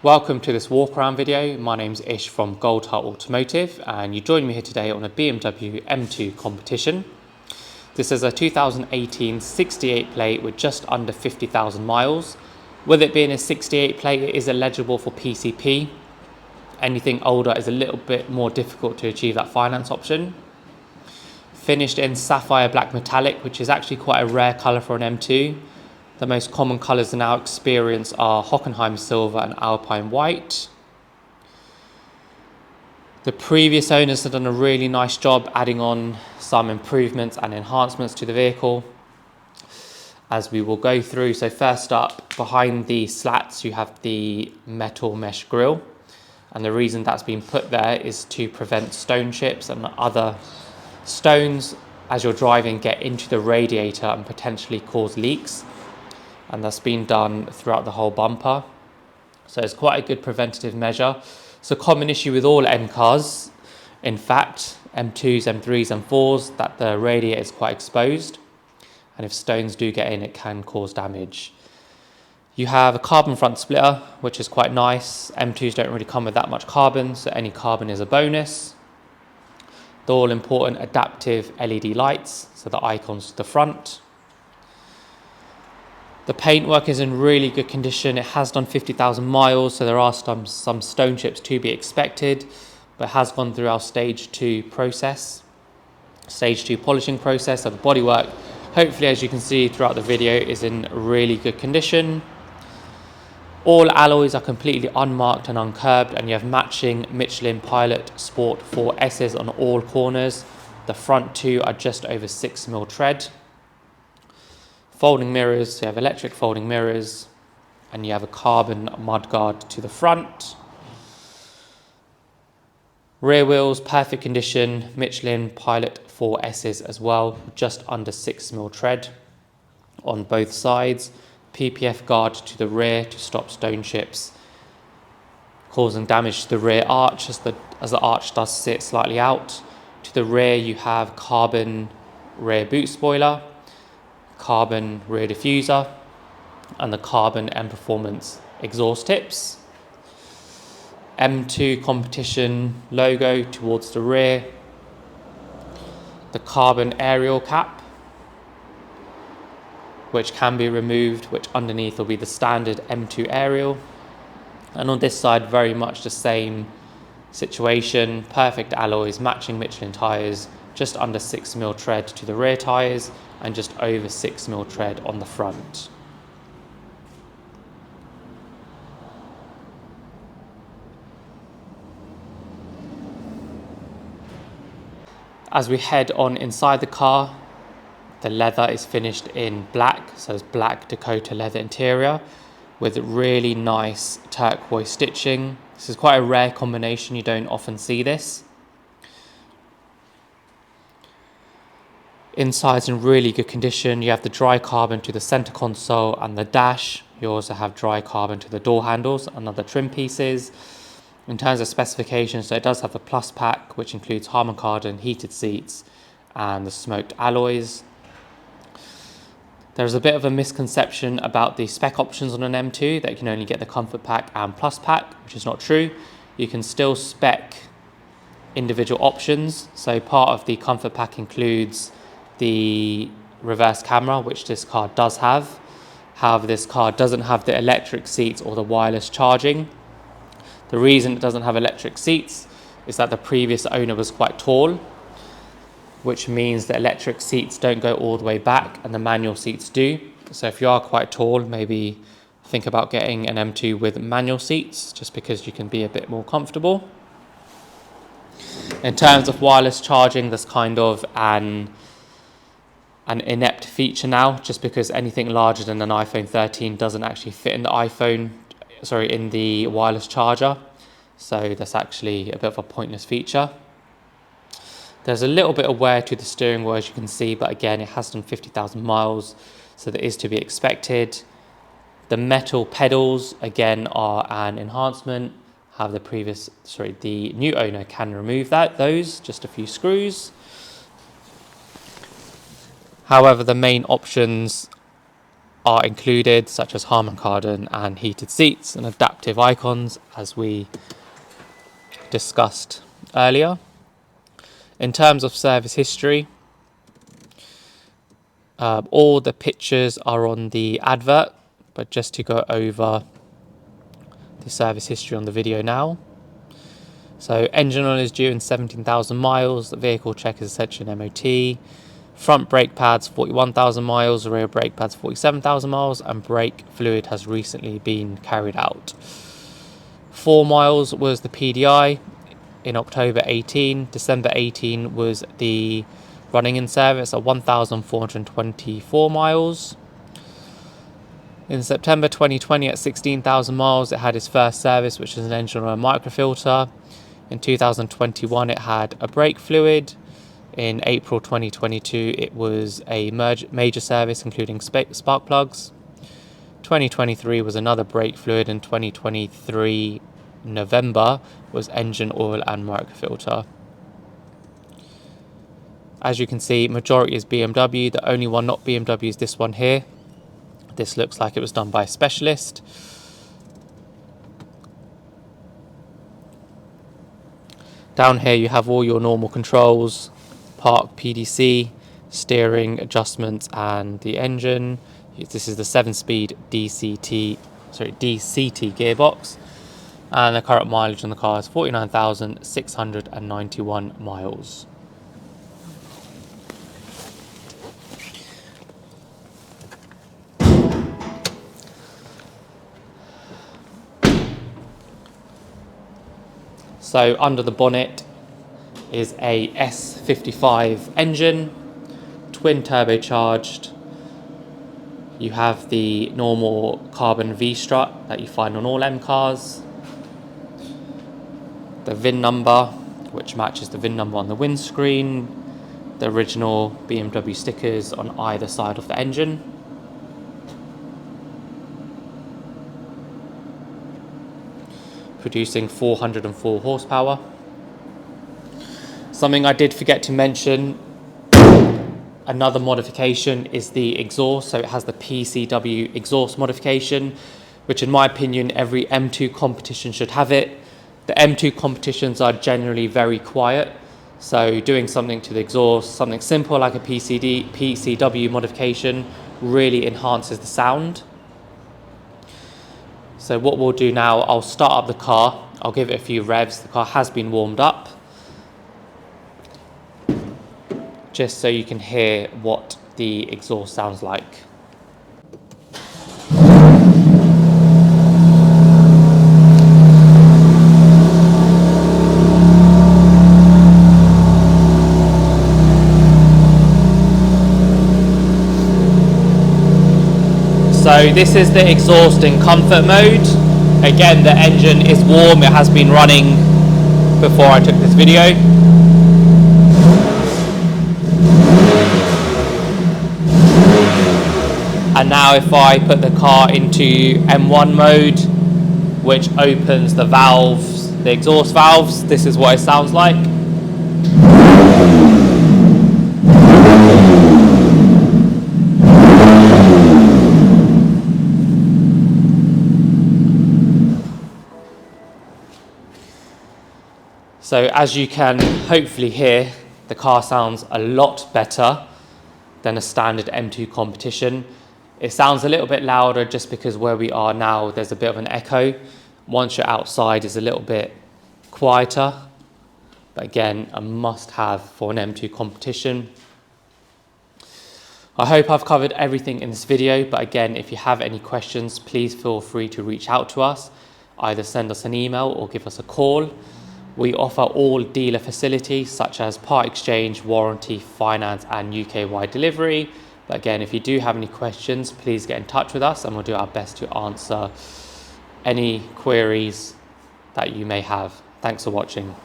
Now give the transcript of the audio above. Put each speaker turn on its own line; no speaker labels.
Welcome to this walk around video. My name's Ish from Goldheart Automotive and you join me here today on a BMW M2 Competition. This is a 2018 68 plate with just under 50,000 miles. With it being a 68 plate, it is eligible for PCP. Anything older is a little bit more difficult to achieve that finance option. Finished in Sapphire Black Metallic, which is actually quite a rare colour for an M2. The most common colours in our experience are Hockenheim Silver and Alpine White. The previous owners have done a really nice job adding on some improvements and enhancements to the vehicle, as we will go through. So first up, behind the slats you have the metal mesh grille, and the reason that's been put there is to prevent stone chips and other stones as you're driving get into the radiator and potentially cause leaks. And that's been done throughout the whole bumper. So it's quite a good preventative measure. It's a common issue with all M cars, in fact, M2s, M3s, M4s, that the radiator is quite exposed. And if stones do get in, it can cause damage. You have a carbon front splitter, which is quite nice. M2s don't really come with that much carbon, so any carbon is a bonus. The all important adaptive LED lights, so the icons to the front. The paintwork is in really good condition. It has done 50,000 miles, so there are some stone chips to be expected, but it has gone through our stage 2 process, stage 2 polishing process. So the bodywork, hopefully as you can see throughout the video, is in really good condition. All alloys are completely unmarked and uncurbed, and you have matching Michelin Pilot Sport 4S's on all corners. The front two are just over 6mm tread. Folding mirrors, so you have electric folding mirrors, and you have a carbon mudguard to the front. Rear wheels, perfect condition, Michelin Pilot 4S's as well, just under 6mm tread on both sides. PPF guard to the rear to stop stone chips causing damage to the rear arch, as the arch does sit slightly out. To the rear you have carbon rear boot spoiler, carbon rear diffuser, and the carbon M Performance exhaust tips. M2 Competition logo towards the rear. The carbon aerial cap, which can be removed, which underneath will be the standard M2 aerial. And on this side, very much the same situation. Perfect alloys, matching Michelin tyres, just under 6mm tread to the rear tyres, and just over 6mm tread on the front. As we head on inside the car, the leather is finished in black, so it's black Dakota leather interior with really nice turquoise stitching. This is quite a rare combination, you don't often see this. Inside's in really good condition. You have the dry carbon to the center console and the dash. You also have dry carbon to the door handles and other trim pieces. In terms of specifications, so it does have the plus pack, which includes Harman Kardon, heated seats, and the smoked alloys. There's a bit of a misconception about the spec options on an M2, that you can only get the comfort pack and plus pack, which is not true. You can still spec individual options. So part of the comfort pack includes the reverse camera, which this car does have. However, this car doesn't have the electric seats or the wireless charging. The reason it doesn't have electric seats is that the previous owner was quite tall, which means the electric seats don't go all the way back and the manual seats do. So if you are quite tall, maybe think about getting an M2 with manual seats, just because you can be a bit more comfortable. In terms of wireless charging, there's kind of an inept feature now, just because anything larger than an iPhone 13 doesn't actually fit in in the wireless charger. So that's actually a bit of a pointless feature. There's a little bit of wear to the steering wheel, as you can see, but again, it has done 50,000 miles, so that is to be expected. The metal pedals, again, are an enhancement. The new owner can remove those, just a few screws. However, the main options are included, such as Harman Kardon and heated seats and adaptive icons, as we discussed earlier. In terms of service history, all the pictures are on the advert, but just to go over the service history on the video now. So engine oil is due in 17,000 miles, the vehicle check is essentially an MOT, front brake pads 41,000 miles, rear brake pads 47,000 miles, and brake fluid has recently been carried out. 4 miles was the PDI in October 18, December 18 was the running in service at 1,424 miles. In September 2020 at 16,000 miles it had its first service, which is an engine oil microfilter. In 2021 it had a brake fluid. In April 2022 it was a major service including spark plugs. 2023 was another brake fluid, and 2023 November was engine oil and microfilter. As you can see, majority is BMW. The only one not BMW is this one here. This looks like it was done by a specialist. Down here you have all your normal controls, park, PDC, steering, adjustments, and the engine. This is the 7-speed DCT gearbox, and the current mileage on the car is 49,691 miles. So under the bonnet is a S55 engine, twin turbocharged. You have the normal carbon V-strut that you find on all M cars. The VIN number, which matches the VIN number on the windscreen. The original BMW stickers on either side of the engine. Producing 404 horsepower. Something I did forget to mention, another modification is the exhaust. So it has the PCW exhaust modification, which in my opinion every M2 competition should have it. The M2 competitions are generally very quiet, so doing something to the exhaust, something simple like a PCW modification, really enhances the sound. So what we'll do now, I'll start up the car, I'll give it a few revs. The car has been warmed up, just so you can hear what the exhaust sounds like. So this is the exhaust in comfort mode. Again, the engine is warm, it has been running before I took this video. And now if I put the car into M1 mode, which opens the valves, the exhaust valves, this is what it sounds like. So as you can hopefully hear, the car sounds a lot better than a standard M2 competition. It sounds a little bit louder just because where we are now, there's a bit of an echo. Once you're outside, it's a little bit quieter. But again, a must-have for an M2 competition. I hope I've covered everything in this video, but again, if you have any questions, please feel free to reach out to us. Either send us an email or give us a call. We offer all dealer facilities such as part exchange, warranty, finance, and UK-wide delivery. But again, if you do have any questions, please get in touch with us and we'll do our best to answer any queries that you may have. Thanks for watching.